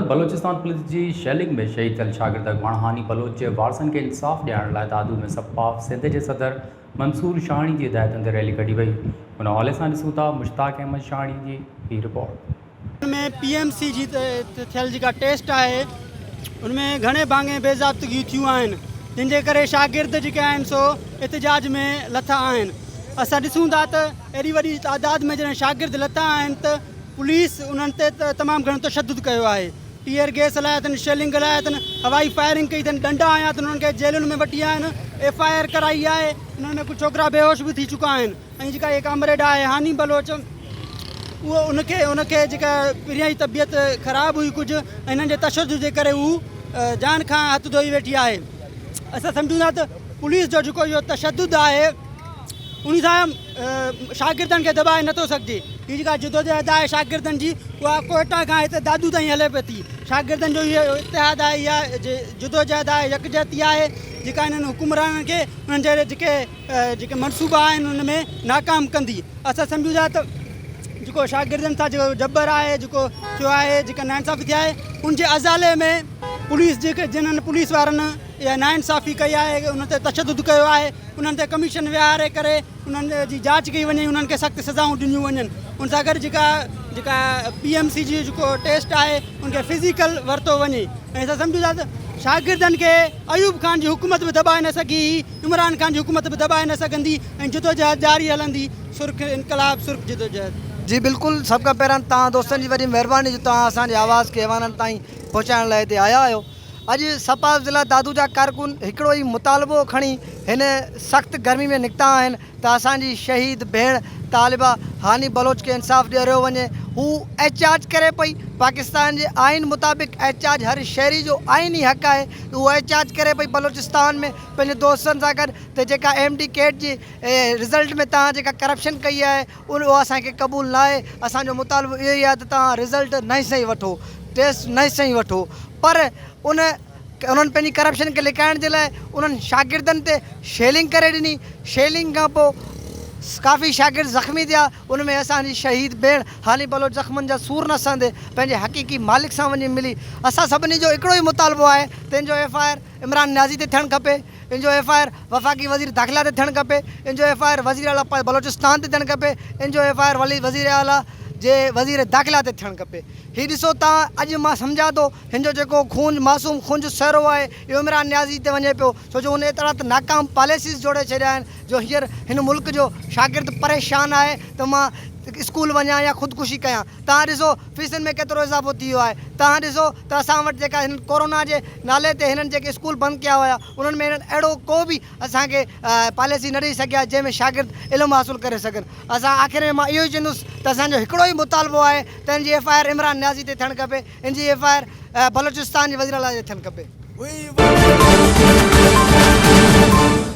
Balochistan police की shelling में शहीद थियल शागिर्द अगवाण हानी बलोच जे वारसनि खे इंसाफ़ ॾियारण लाइ दादू में सपाफ सिंध के सदर मंसूर शाहणी की हिदायतुनि ते रैली कढी वई। उन हवाले से ॾिसूं था मुश्ताक अहमद शाहणी की ही रिपोर्ट। में पीएमसी जी थियल जेका टेस्ट है उनमें घणे भाङे बेज़ाब्तगियूं थियूं आहिनि, जिनके करे शागिर्द जेके आहिनि सो एहतजाज में लथा आहिनि। असां ॾिसूं था त एॾी वॾी तादाद में जॾहिं शागिर्द लथा आहिनि त पुलिस उन्हनि ते तमामु घणो तशद्दुद कयो आहे। टीयर गैस हलाया अथनि, शेलिंग हलाया अथनि, हवाई फायरिंग कई अथनि, डंडा आया अथनि, उन्हनि खे जेलुनि में वठी आया आहिनि, FIR कराई आहे। उन्हनि में कुझु छोकिरा बेहोश बि थी चुका आहिनि। ऐं जेका इहे कामरेड आहे हानी बलोच उहो उनखे जेका पहिरियां ई तबियत ख़राबु हुई कुझु, हिननि जे तशद्दुद जे करे हू जान खां हथु धोई वेठी आहे। असां सम्झूं था त पुलिस जो जेको इहो तशद्दुद आहे उन सां शागिर्दनि खे दॿाए नथो सघिजे। हीअ जेका जिदोजहद आहे शागिर्दनि जी उहा कोयटा खां हिते दादू ताईं हले पई थी। शागिर्दनि जो इहो इतिहाद आहे, इहा जिदोजहद आहे, यकजहती आहे जेका हिननि हुकुमराननि खे उन्हनि जे जेके मनसूबा आहिनि उन में नाकाम कंदी। असां सम्झूं था त जेको शागिर्दनि सां जेको जबर आहे, जेको थियो आहे, जेका नाइंसाफ़ी थी आहे, उनजे अज़ाले में पुलिस जेके जिन्हनि पुलिस वारनि इहा नाइंसाफ़ी कई आहे, उन ते तशद्दुद कयो आहे, उन्हनि ते कमीशन विहारे करे उन्हनि जी जांच कई वञे, उन्हनि खे सख़्तु सज़ाऊं ॾिनियूं वञनि। उन सां गॾु जेका PMC जी जेको टेस्ट आहे उनखे फिज़िकल वरितो वञे। ऐं असां सम्झूं था त शागिर्दनि खे अयूब खान जी हुकूमत बि दॿाए न सघी, इमरान खान जी हुकूमत बि दॿाए न सघंदी ऐं जिदोजहद जारी हलंदी। सुर्ख इनकलाब, सुर्ख जिदोजहद। जी बिल्कुल, सब का पहिरां तव्हां दोस्तनि जी वॾी महिरबानी जो तव्हां असांजे आवाज़ खे अवाननि ताईं पहुचाइण लाइ हिते आया आहियो। अॼु सपा ज़िला दादू जा कारकुन हिकिड़ो ई मुतालबो खणी हिन सख़्तु गर्मी में निकिता आहिनि त असांजी शहीद भेण तालिबा हानी बलोच खे इंसाफ़ ॾियारियो वञे। हू एहतिजाज करे पई, पाकिस्तान जे आइन मुताबिक़ एहतिजाज हर शहरी जो आइनी हक़ आहे। उहो एहतिजाज करे पई बलोचिस्तान में पंहिंजे दोस्तनि सां गॾु त जेका MD कैट जी रिज़ल्ट में तव्हां जेका करप्शन कई आहे उहो असांखे क़बूल न आहे। असांजो मुतालबो इहो ई आहे त तव्हां रिज़ल्ट न सही वठो, टेस्ट न सही वठो। पर उन्हनि पंहिंजी करप्शन खे लिकाइण जे लाइ उन्हनि शागिर्दनि ते शेलिंग करे ॾिनी। शेलिंग खां पोइ काफ़ी शागिर्द ज़ख़्मी थिया। उनमें असांजी शहीद भेण हानी बलोच ज़ख़्मनि जा सूर न सहंदे पंहिंजे हक़ीक़ी मालिक सां वञी मिली। असां सभिनी जो हिकिड़ो ई मुतालबो आहे त इन जो FIR इमरान न्याज़ी ते थियणु खपे, इन जो FIR वफ़ाक़ी वज़ीर दाख़िला ते थियणु खपे, इन जो FIR वज़ीर आला बलोचिस्तान ते थियणु खपे, इन जो FIR वज़ीर आला जे वज़ीर दाख़िला ते थियणु खपे। हीअ ॾिसो तव्हां, अॼु मां सम्झां थो हिन जो जेको खून मासूम खून जो सहरो आहे इहो इमरान न्याज़ी ते वञे पियो, छो जो उन एतिरा त नाकाम पॉलिसीज़ जोड़े छॾिया आहिनि जो हींअर हिन मुल्क जो शागिर्द परेशान आहे त मां स्कूल वञा या ख़ुदकुशी कयां। तव्हां ॾिसो फीसनि में केतिरो इज़ाफ़ो थी वियो आहे। तव्हां ॾिसो त असां वटि जेका हिन कोरोना जे नाले ते हिननि जेके स्कूल बंदि कया हुया उन्हनि में हिननि अहिड़ो को बि असांखे पॉलिसी न ॾेई सघिया जंहिंमें शागिर्द इल्मु हासिलु करे सघनि। असां आख़िर में मां इहो ई चवंदुसि त असांजो हिकिड़ो ई मुतालबो आहे त हिन जी FIR इमरान न्याज़ी ते थियणु खपे, हिन जी FIR बलोचिस्तान जे वज़ीर आला ते थियणु खपे।